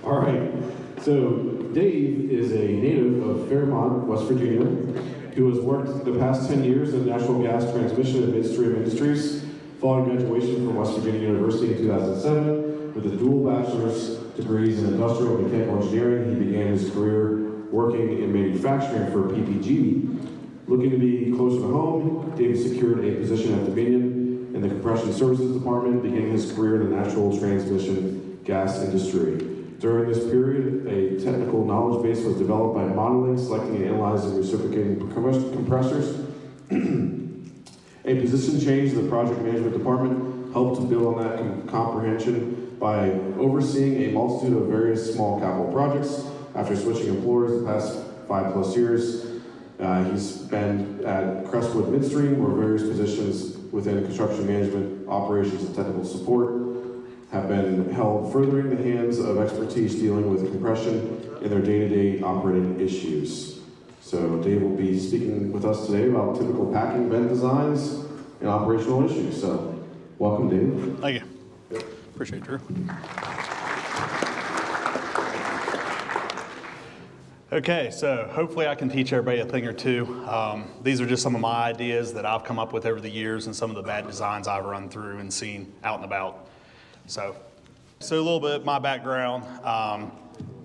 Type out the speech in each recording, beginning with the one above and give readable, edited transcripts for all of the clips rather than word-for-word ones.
All right. So Dave is a native of Fairmont, West Virginia, who has worked the past 10 years in natural gas transmission and midstream industries. Following graduation from West Virginia University in 2007 with a dual bachelor's degrees in industrial and mechanical engineering, he began his career working in manufacturing for PPG. Looking to be closer to home, Dave secured a position at Dominion in the compression services department, beginning his career in the natural transmission gas industry. During this period, a technical knowledge base was developed by modeling, selecting, and analyzing reciprocating compressors. A position change in the project management department helped to build on that comprehension by overseeing a multitude of various small capital projects. After switching employers the past 5+ years, he's been at Crestwood Midstream, where various positions within construction management, operations, and technical support have been held, furthering the hands of expertise dealing with compression in their day-to-day operating issues. So Dave will be speaking with us today about typical packing vent designs and operational issues. So welcome, Dave. Thank you. Yep. Appreciate it, Drew. Okay, so hopefully I can teach everybody a thing or two. These are just some of my ideas that I've come up with over the years and some of the bad designs I've run through and seen out and about. So a little bit my background,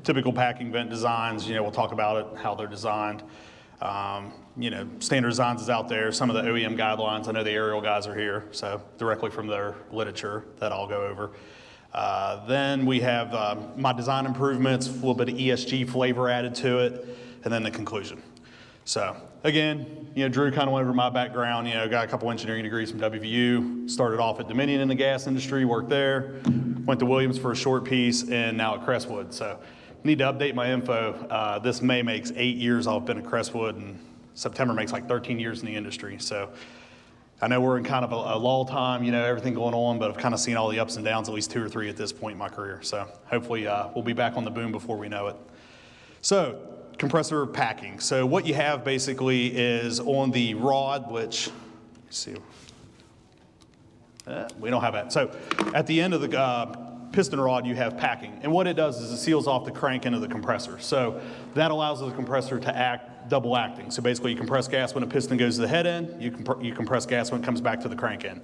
typical packing vent designs, we'll talk about it, how they're designed. Standard designs is out there, some of the OEM guidelines. I know the Ariel guys are here, so directly from their literature that I'll go over. Then we have my design improvements, a little bit of ESG flavor added to it, and then the conclusion. So again, Drew kind of went over my background, got a couple engineering degrees from WVU, started off at Dominion in the gas industry, worked there, went to Williams for a short piece, and now at Crestwood. So need to update my info. This May makes 8 years I've been at Crestwood, and September makes like 13 years in the industry. So I know we're in kind of a lull time, everything going on, but I've kind of seen all the ups and downs, at least 2 or 3 at this point in my career. So hopefully we'll be back on the boom before we know it. So compressor packing. So what you have basically is on the rod, which, let's see, we don't have that. So at the end of the piston rod, you have packing. And what it does is it seals off the crank end of the compressor. So that allows the compressor to act double acting. So basically you compress gas when a piston goes to the head end, you compress gas when it comes back to the crank end.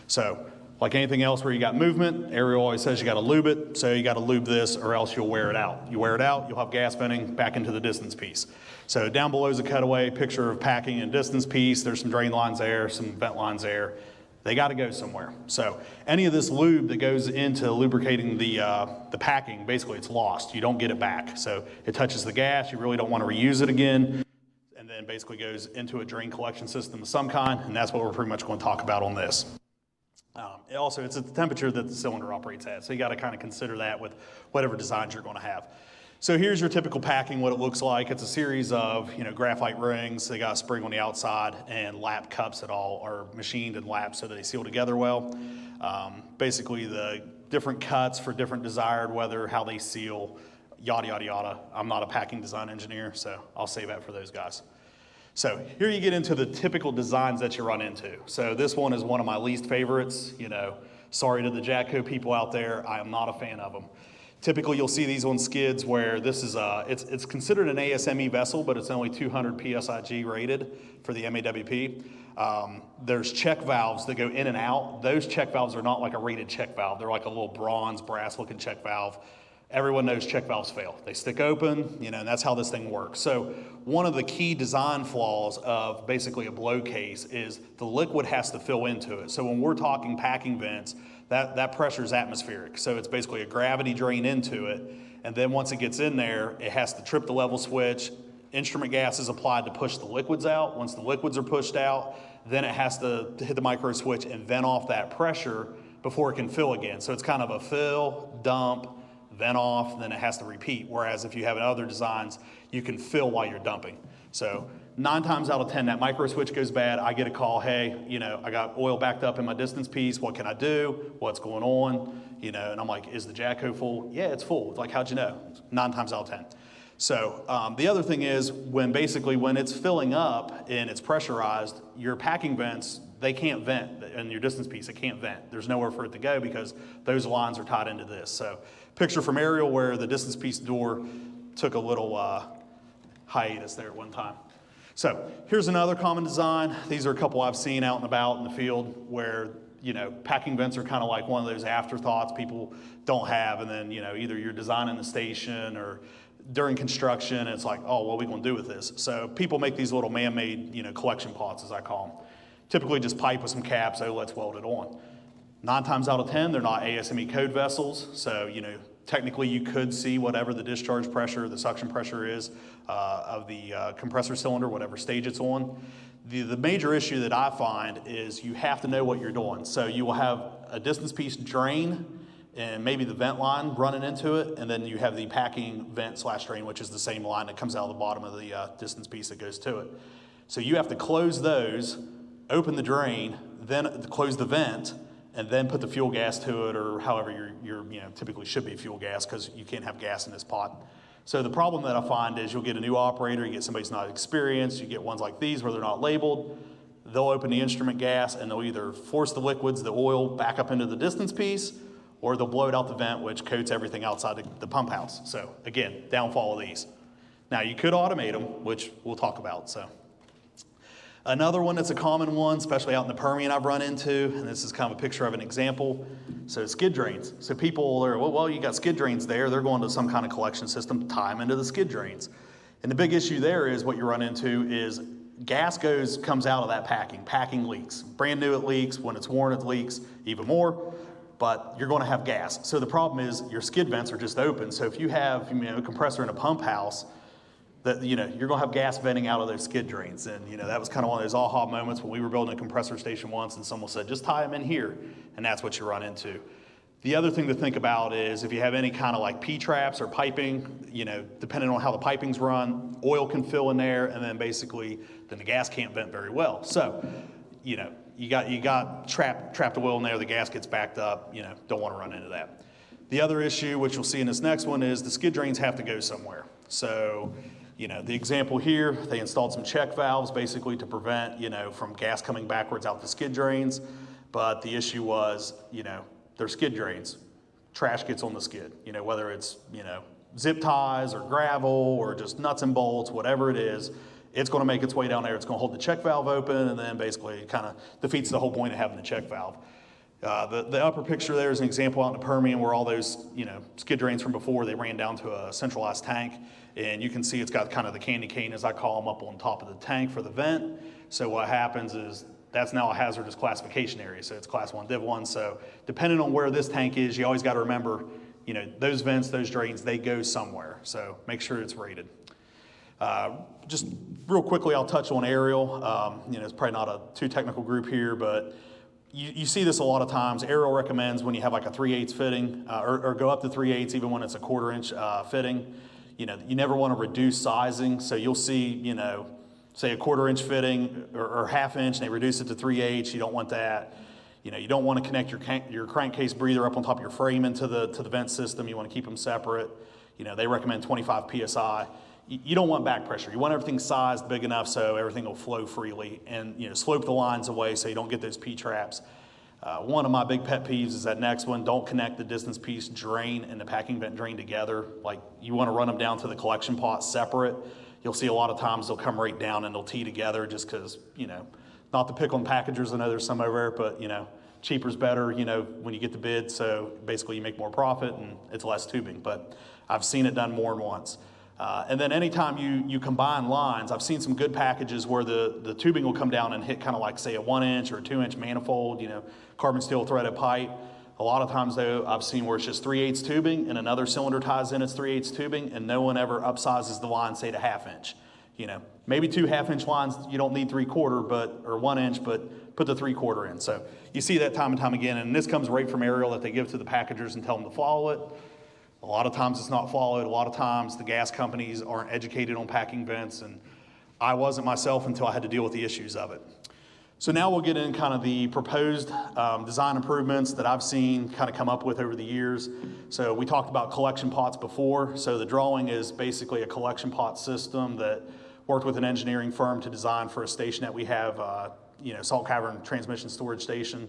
So like anything else where you got movement, Ariel always says you got to lube it, so you got to lube this or else you'll wear it out. You wear it out, you'll have gas venting back into the distance piece. So down below is a cutaway picture of packing and distance piece. There's some drain lines there, some vent lines there. They got to go somewhere. So any of this lube that goes into lubricating the packing, basically it's lost. You don't get it back. So it touches the gas, you really don't want to reuse it again, and then basically goes into a drain collection system of some kind, and that's what we're pretty much going to talk about on this. Also, it's at the temperature that the cylinder operates at, so you got to kind of consider that with whatever designs you're going to have. So here's your typical packing, what it looks like. It's a series of graphite rings. They got a spring on the outside, and lap cups that all are machined and lapped so that they seal together well. Basically, the different cuts for different desired weather, how they seal, yada, yada, yada. I'm not a packing design engineer, so I'll save that for those guys. So here you get into the typical designs that you run into. So this one is one of my least favorites. Sorry to the Jacko people out there, I am not a fan of them. Typically you'll see these on skids where this is it's considered an ASME vessel, but it's only 200 PSIG rated for the MAWP. There's check valves that go in and out. Those check valves are not like a rated check valve. They're like a little bronze, brass looking check valve. Everyone knows check valves fail. They stick open, and that's how this thing works. So one of the key design flaws of basically a blow case is the liquid has to fill into it. So when we're talking packing vents, that pressure is atmospheric. So it's basically a gravity drain into it. And then once it gets in there, it has to trip the level switch. Instrument gas is applied to push the liquids out. Once the liquids are pushed out, then it has to hit the micro switch and vent off that pressure before it can fill again. So it's kind of a fill, dump, vent off, and then it has to repeat. Whereas if you have other designs, you can fill while you're dumping. So 9 times out of 10, that micro switch goes bad. I get a call, hey, I got oil backed up in my distance piece. What can I do? What's going on? And I'm like, is the Jacko full? Yeah, it's full. It's like, how'd you know? 9 times out of 10. So the other thing is when it's filling up and it's pressurized, your packing vents they can't vent, and your distance piece, it can't vent. There's nowhere for it to go because those lines are tied into this. So picture from Ariel where the distance piece door took a little hiatus there at one time. So here's another common design. These are a couple I've seen out and about in the field where, you know, packing vents are kind of like one of those afterthoughts people don't have, and then, you know, either you're designing the station or during construction, it's like, oh, what are we going to do with this? So people make these little man-made, you know, collection pots, as I call them. Typically just pipe with some caps, oh, let's weld it on. 9 times out of 10, they're not ASME code vessels, so, you know, technically you could see whatever the discharge pressure, the suction pressure is of the compressor cylinder, whatever stage it's on. The major issue that I find is you have to know what you're doing. So you will have a distance piece drain and maybe the vent line running into it, and then you have the packing vent / drain, which is the same line that comes out of the bottom of the distance piece that goes to it. So you have to close those, open the drain, then close the vent, and then put the fuel gas to it, or however you know, typically should be fuel gas because you can't have gas in this pot. So the problem that I find is you'll get a new operator, you get somebody who's not experienced, you get ones like these where they're not labeled, they'll open the instrument gas and they'll either force the liquids, the oil, back up into the distance piece, or they'll blow it out the vent, which coats everything outside the pump house. So again, downfall of these. Now you could automate them, which we'll talk about. So another one that's a common one, especially out in the Permian I've run into, and this is kind of a picture of an example. So skid drains. So people are, well, you got skid drains there, they're going to some kind of collection system, tie them into the skid drains. And the big issue there is what you run into is gas comes out of that packing leaks. Brand new it leaks, when it's worn it leaks even more, but you're going to have gas. So the problem is your skid vents are just open. So if you have, you know, a compressor in a pump house, that, you know, you're going to have gas venting out of those skid drains. And, you know, that was kind of one of those aha moments when we were building a compressor station once and someone said, just tie them in here. And that's what you run into. The other thing to think about is if you have any kind of like P-traps or piping, you know, depending on how the piping's run, oil can fill in there, and then basically then the gas can't vent very well. So, you know, you got trapped oil in there, the gas gets backed up, you know, don't want to run into that. The other issue, which you'll see in this next one, is the skid drains have to go somewhere. So, you know, the example here, they installed some check valves basically to prevent, you know, from gas coming backwards out the skid drains. But the issue was, you know, they're skid drains. Trash gets on the skid, you know, whether it's, you know, zip ties or gravel or just nuts and bolts, whatever it is, it's going to make its way down there. It's going to hold the check valve open, and then basically it kind of defeats the whole point of having the check valve. The upper picture there is an example out in the Permian where all those, you know, skid drains from before, they ran down to a centralized tank, and you can see it's got kind of the candy cane, as I call them, up on top of the tank for the vent. So what happens is that's now a hazardous classification area, so it's class 1, div 1. So depending on where this tank is, you always got to remember, you know, those vents, those drains, they go somewhere. So make sure it's rated. Just real quickly, I'll touch on Ariel. You know, it's probably not a too technical group here, but you see this a lot of times. Ariel recommends when you have like a 3/8 fitting, or go up to 3/8 even when it's a 1/4 inch fitting. You know, you never want to reduce sizing. So you'll see, you know, say a 1/4 inch fitting or 1/2 inch, and they reduce it to 3/8. You don't want that. You know, you don't want to connect your crankcase breather up on top of your frame into the vent system. You want to keep them separate. You know, they recommend 25 PSI. You don't want back pressure. You want everything sized big enough so everything will flow freely, and, you know, slope the lines away so you don't get those P-traps. One of my big pet peeves is that next one, don't connect the distance piece drain and the packing vent drain together. Like, you want to run them down to the collection pot separate. You'll see a lot of times they'll come right down and they'll tee together just because, you know, not to pick on packagers, I know there's some over there, but, you know, cheaper's better, you know, when you get the bid, so basically you make more profit and it's less tubing, but I've seen it done more than once. And then anytime you combine lines, I've seen some good packages where the tubing will come down and hit kind of like, say, a 1 inch or a 2 inch manifold, you know, carbon steel threaded pipe. A lot of times, though, I've seen where it's just 3/8 tubing and another cylinder ties in its 3/8 tubing, and no one ever upsizes the line, say, to 1/2 inch. You know, maybe 2 1/2 inch lines, you don't need 3/4, or 1 inch, but put the 3/4 in. So you see that time and time again, and this comes right from Ariel that they give to the packagers and tell them to follow it. A lot of times it's not followed. A lot of times the gas companies aren't educated on packing vents, and I wasn't myself until I had to deal with the issues of it. So now we'll get in kind of the proposed design improvements that I've seen kind of come up with over the years. So we talked about collection pots before. So the drawing is basically a collection pot system that worked with an engineering firm to design for a station that we have salt cavern transmission storage station.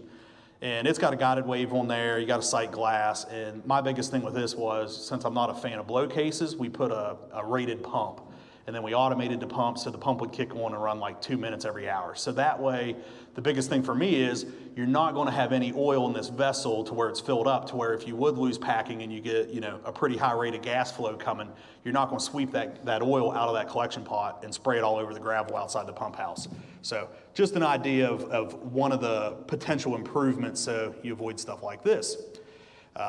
And it's got a guided wave on there, you got a sight glass, and my biggest thing with this was, since I'm not a fan of blow cases, we put a rated pump. And then we automated the pump so the pump would kick on and run like 2 minutes every hour. So that way, the biggest thing for me is you're not going to have any oil in this vessel to where it's filled up, to where if you would lose packing and you get a pretty high rate of gas flow coming, you're not going to sweep that oil out of that collection pot and spray it all over the gravel outside the pump house. So just an idea of one of the potential improvements so you avoid stuff like this.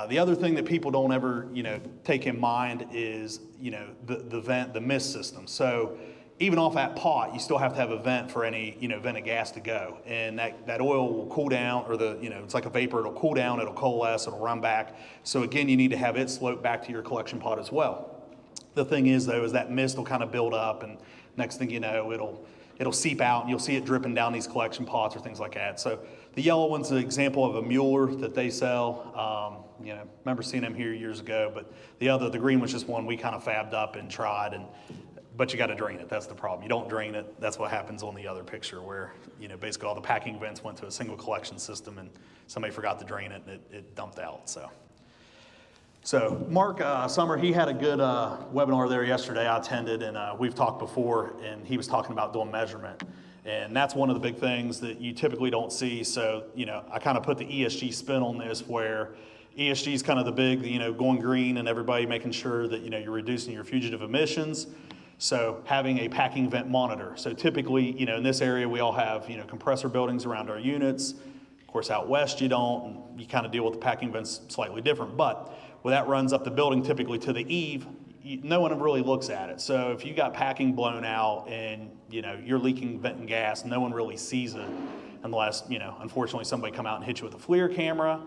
The other thing that people don't ever, take in mind is, the mist system. So even off that pot, you still have to have a vent for any, vent of gas to go. And that oil will cool down, or it's like a vapor, it'll cool down, it'll coalesce, it'll run back. So again, you need to have it slope back to your collection pot as well. The thing is though, is that mist will kind of build up, and next thing you know, it'll seep out and you'll see it dripping down these collection pots or things like that. So the yellow one's an example of a Mueller that they sell. Remember seeing them here years ago, but the green was just one we kind of fabbed up and tried, but you got to drain it. That's the problem. You don't drain it. That's what happens on the other picture where, basically all the packing vents went to a single collection system and somebody forgot to drain it and it dumped out. So Mark Summer, he had a good webinar there yesterday I attended, and we've talked before, and he was talking about doing measurement. And that's one of the big things that you typically don't see. So, I kind of put the ESG spin on this, where ESG is kind of the big, going green and everybody making sure that, you're reducing your fugitive emissions. So having a packing vent monitor. So typically, in this area, we all have, compressor buildings around our units. Of course, out west, you don't, and you kind of deal with the packing vents slightly different. But when that runs up the building, typically to the eave, no one really looks at it. So if you got packing blown out and, you're leaking vent and gas, no one really sees it unless, unfortunately somebody come out and hit you with a FLIR camera,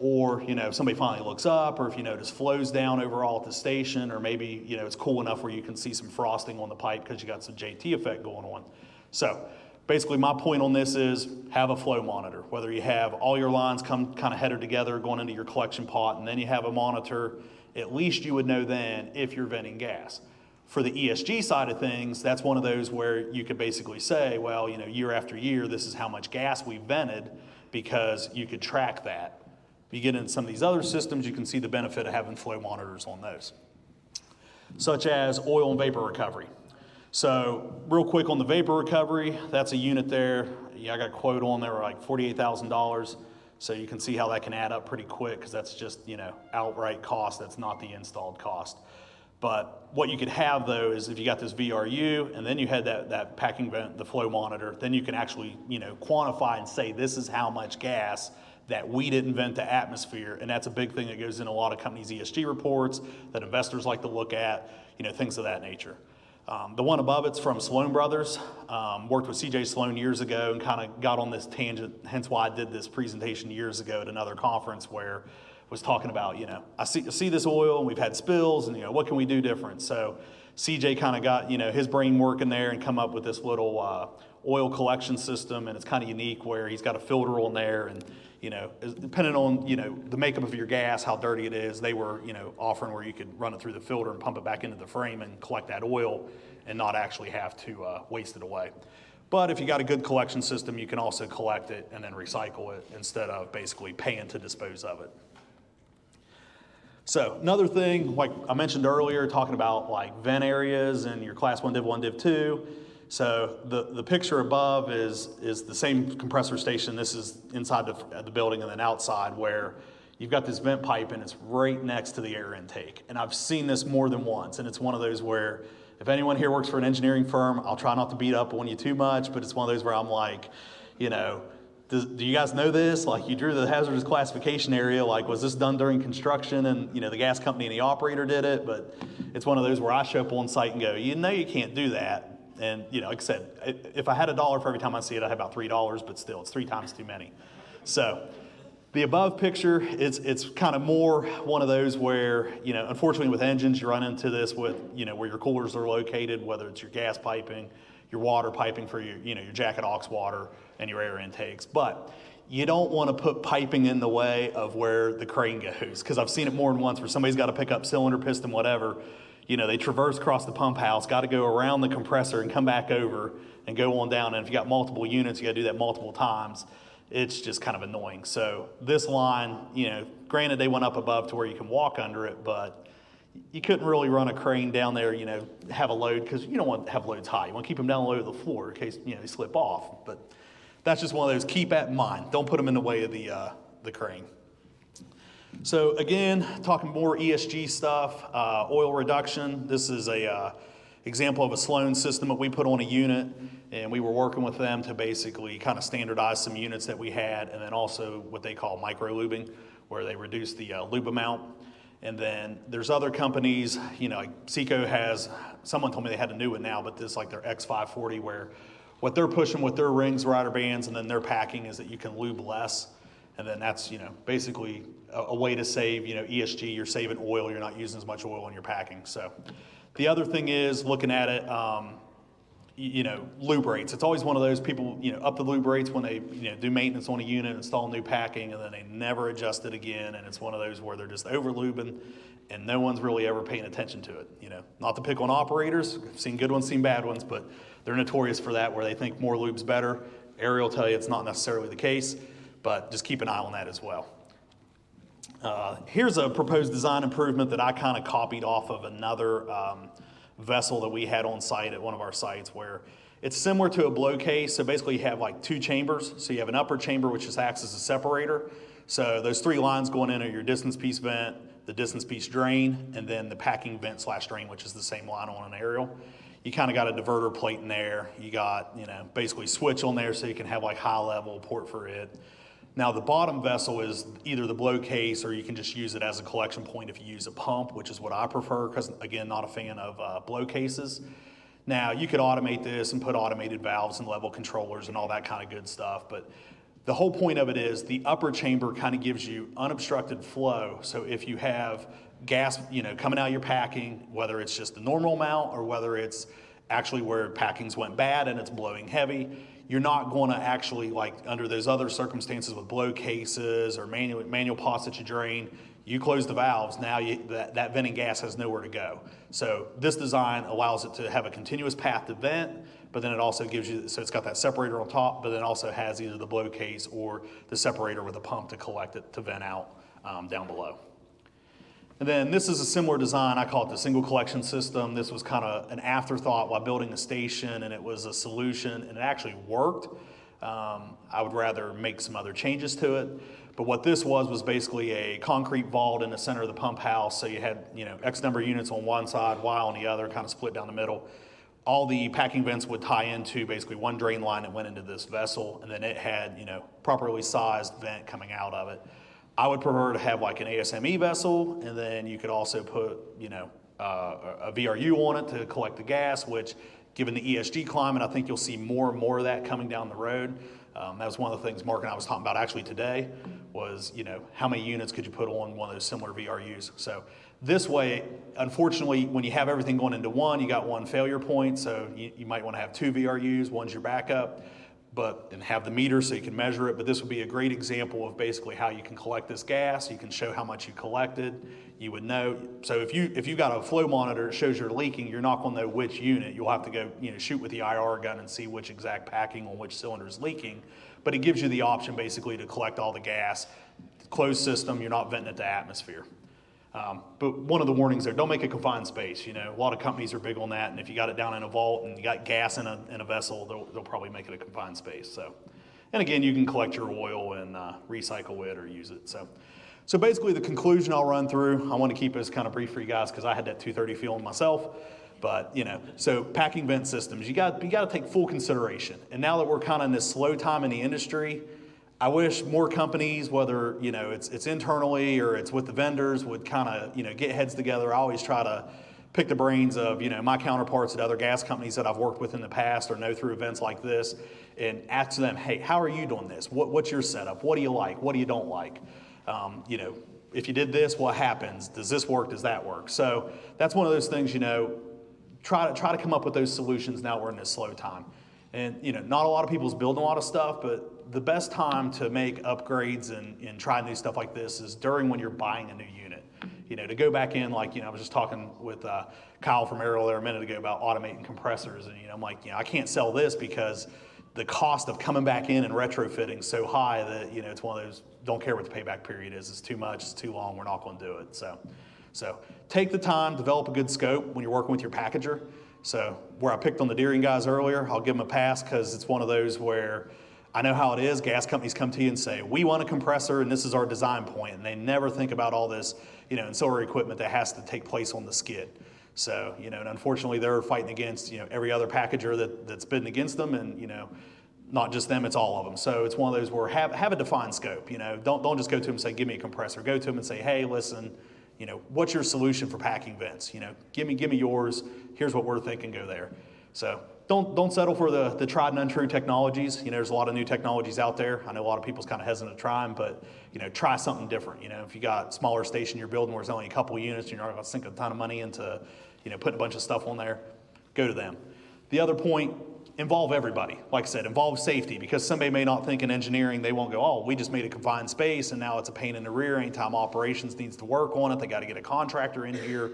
or, if somebody finally looks up, or if you notice flows down overall at the station, or maybe, it's cool enough where you can see some frosting on the pipe because you got some JT effect going on. So basically my point on this is have a flow monitor, whether you have all your lines come kind of headed together going into your collection pot, and then you have a monitor, at least you would know then if you're venting gas. For the ESG side of things, that's one of those where you could basically say, well, year after year, this is how much gas we vented, because you could track that. If you get into some of these other systems, you can see the benefit of having flow monitors on those, such as oil and vapor recovery. So real quick on the vapor recovery, that's a unit there. Yeah, I got a quote on there like $48,000. So you can see how that can add up pretty quick, because that's just, outright cost. That's not the installed cost. But what you could have though is if you got this VRU and then you had that packing vent, the flow monitor, then you can actually, quantify and say this is how much gas that we didn't vent to atmosphere. And that's a big thing that goes in a lot of companies' ESG reports that investors like to look at, things of that nature. The one above it's from Sloan Brothers. Worked with CJ Sloan years ago and kind of got on this tangent, hence why I did this presentation years ago at another conference where I was talking about, I see this oil and we've had spills, and what can we do different? So CJ kind of got, his brain working there and come up with this little oil collection system, and it's kind of unique where he's got a filter on there, and depending on, the makeup of your gas, how dirty it is, they were, offering where you could run it through the filter and pump it back into the frame and collect that oil and not actually have to waste it away. But if you got a good collection system, you can also collect it and then recycle it instead of basically paying to dispose of it. So another thing, like I mentioned earlier, talking about like vent areas and your class 1 div 1 div 2. So the picture above is the same compressor station. This is inside the building, and then outside where you've got this vent pipe and it's right next to the air intake. And I've seen this more than once, and it's one of those where if anyone here works for an engineering firm, I'll try not to beat up on you too much, but it's one of those where I'm like, do you guys know this? Like, you drew the hazardous classification area, like, was this done during construction and, the gas company and the operator did it? But it's one of those where I show up on site and go, you can't do that. And, like I said, if I had $1 for every time I see it, I'd have about $3, but still, it's 3 times too many. So the above picture, it's kind of more one of those where, unfortunately with engines, you run into this with, where your coolers are located, whether it's your gas piping, your water piping for your, your jacket aux water and your air intakes. But you don't want to put piping in the way of where the crane goes, because I've seen it more than once where somebody's got to pick up cylinder, piston, whatever. they traverse across the pump house, got to go around the compressor and come back over and go on down. And if you got multiple units, you got to do that multiple times. It's just kind of annoying. So this line, granted they went up above to where you can walk under it, but you couldn't really run a crane down there, have a load, because you don't want to have loads high. You want to keep them down low to the floor in case, they slip off. But that's just one of those, keep that in mind. Don't put them in the way of the crane. So again, talking more ESG stuff, oil reduction. This is a example of a Sloan system that we put on a unit, and we were working with them to basically kind of standardize some units that we had, and then also what they call micro lubing, where they reduce the lube amount. And then there's other companies, like Seco has, someone told me they had a new one now, but this is like their X540, where what they're pushing with their rings, rider bands, and then their packing is that you can lube less. And then that's, basically a way to save, ESG, you're saving oil, you're not using as much oil in your packing. So the other thing is looking at it, lube rates. It's always one of those people, up the lube rates when they, do maintenance on a unit, install new packing, and then they never adjust it again. And it's one of those where they're just over lubing and no one's really ever paying attention to it. Not to pick on operators, I've seen good ones, seen bad ones, but they're notorious for that, where they think more lube's better. Ariel will tell you it's not necessarily the case, but just keep an eye on that as well. Here's a proposed design improvement that I kind of copied off of another vessel that we had on site at one of our sites, where it's similar to a blow case. So basically you have like two chambers. So you have an upper chamber, which just acts as a separator. So those three lines going in are your distance piece vent, the distance piece drain, and then the packing vent / drain, which is the same line on an Ariel. You kind of got a diverter plate in there. You got, basically switch on there so you can have like high level port for it. Now the bottom vessel is either the blow case, or you can just use it as a collection point if you use a pump, which is what I prefer, because again, not a fan of blow cases. Now you could automate this and put automated valves and level controllers and all that kind of good stuff, but the whole point of it is the upper chamber kind of gives you unobstructed flow. So if you have gas, coming out of your packing, whether it's just the normal amount or whether it's actually where packings went bad and it's blowing heavy, you're not going to actually, like under those other circumstances with blow cases or manual pots that you drain, you close the valves, now that venting gas has nowhere to go. So this design allows it to have a continuous path to vent, but then it also gives you, so it's got that separator on top, but then also has either the blow case or the separator with a pump to collect it to vent out down below. And then this is a similar design. I call it the single collection system. This was kind of an afterthought while building a station, and it was a solution, and it actually worked. I would rather make some other changes to it. But what this was basically a concrete vault in the center of the pump house. So you had, X number of units on one side, Y on the other, kind of split down the middle. All the packing vents would tie into basically one drain line that went into this vessel, and then it had, properly sized vent coming out of it. I would prefer to have like an ASME vessel, and then you could also put, a VRU on it to collect the gas, which given the ESG climate, I think you'll see more and more of that coming down the road. That was one of the things Mark and I was talking about actually today was, how many units could you put on one of those similar VRUs? So this way, unfortunately, when you have everything going into one, you got one failure point. So you might want to have two VRUs, one's your backup, and have the meter so you can measure it. But this would be a great example of basically how you can collect this gas. You can show how much you collected. You would know. So if you got a flow monitor that shows you're leaking, you're not going to know which unit. You'll have to go, shoot with the IR gun and see which exact packing on which cylinder is leaking. But it gives you the option basically to collect all the gas. Closed system, you're not venting it to atmosphere. But one of the warnings there, don't make a confined space. A lot of companies are big on that, and if you got it down in a vault and you got gas in a vessel, they'll probably make it a confined space. So, and again, you can collect your oil and recycle it or use it. So basically the conclusion I'll run through, I want to keep this kind of brief for you guys because I had that 230 feeling myself. But so packing vent systems, you got to take full consideration. And now that we're kind of in this slow time in the industry, I wish more companies, whether it's internally or it's with the vendors, would kind of get heads together. I always try to pick the brains of my counterparts at other gas companies that I've worked with in the past or know through events like this, and ask them, hey, how are you doing this? What's your setup? What do you like? What do you don't like? If you did this, what happens? Does this work? Does that work? So that's one of those things. Try to come up with those solutions. Now we're in this slow time, and not a lot of people's building a lot of stuff, but the best time to make upgrades and try new stuff like this is during when you're buying a new unit. To go back in, like, I was just talking with Kyle from Ariel there a minute ago about automating compressors, and I'm like, I can't sell this because the cost of coming back in and retrofitting so high that it's one of those, don't care what the payback period is, it's too much, it's too long, we're not going to do it. So take the time, develop a good scope when you're working with your packager. So where I picked on the Deering guys earlier, I'll give them a pass because it's one of those where I know how it is. Gas companies come to you and say, we want a compressor and this is our design point, and they never think about all this ancillary equipment that has to take place on the skid. So, and unfortunately they're fighting against, every other packager that's bidding against them, and, not just them, it's all of them. So it's one of those where have a defined scope, don't just go to them and say, give me a compressor. Go to them and say, hey, listen, what's your solution for packing vents? Give me yours. Here's what we're thinking, go there. So don't settle for the tried and untrue technologies. There's a lot of new technologies out there. I know a lot of people's kind of hesitant to try them, but try something different. If you got a smaller station you're building where there's only a couple units, you're not going to sink a ton of money into putting a bunch of stuff on there, go to them. The other point, involve everybody. Like I said, involve safety, because somebody may not think in engineering, they won't go, oh, we just made a confined space and now it's a pain in the rear. Anytime operations needs to work on it, they got to get a contractor in here.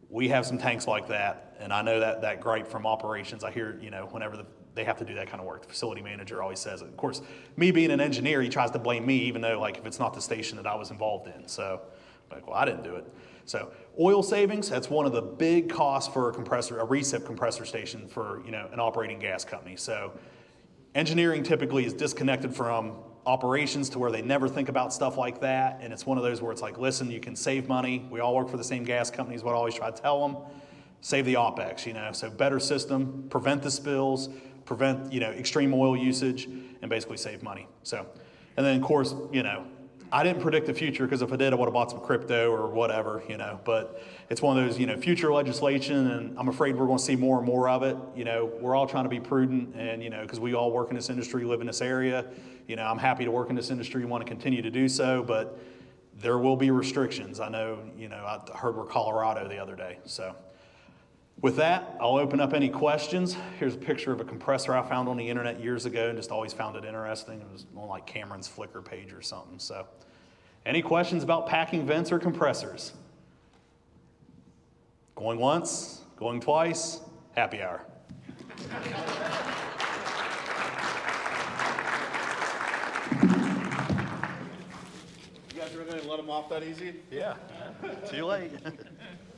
We have some tanks like that, and I know that gripe from operations. I hear, whenever they have to do that kind of work, the facility manager always says it. Of course, me being an engineer, he tries to blame me, even though, like, if it's not the station that I was involved in. So, like, well, I didn't do it. So, oil savings, that's one of the big costs for a recip compressor station for, an operating gas company. So, engineering typically is disconnected from operations to where they never think about stuff like that, and it's one of those where it's like, listen, you can save money. We all work for the same gas companies. What I always try to tell them, save the OpEx, so better system, prevent the spills, prevent, extreme oil usage, and basically save money. So, and then of course, I didn't predict the future, because if I did, I would have bought some crypto or whatever, but it's one of those, future legislation, and I'm afraid we're going to see more and more of it. We're all trying to be prudent, and, because we all work in this industry, live in this area. I'm happy to work in this industry and want to continue to do so, but there will be restrictions. I know, I heard we're Colorado the other day. So with that, I'll open up any questions. Here's a picture of a compressor I found on the internet years ago and just always found it interesting. It was on like Cameron's Flickr page or something. So any questions about packing vents or compressors? Going once, going twice, happy hour. You guys are going to let them off that easy? Yeah, too late.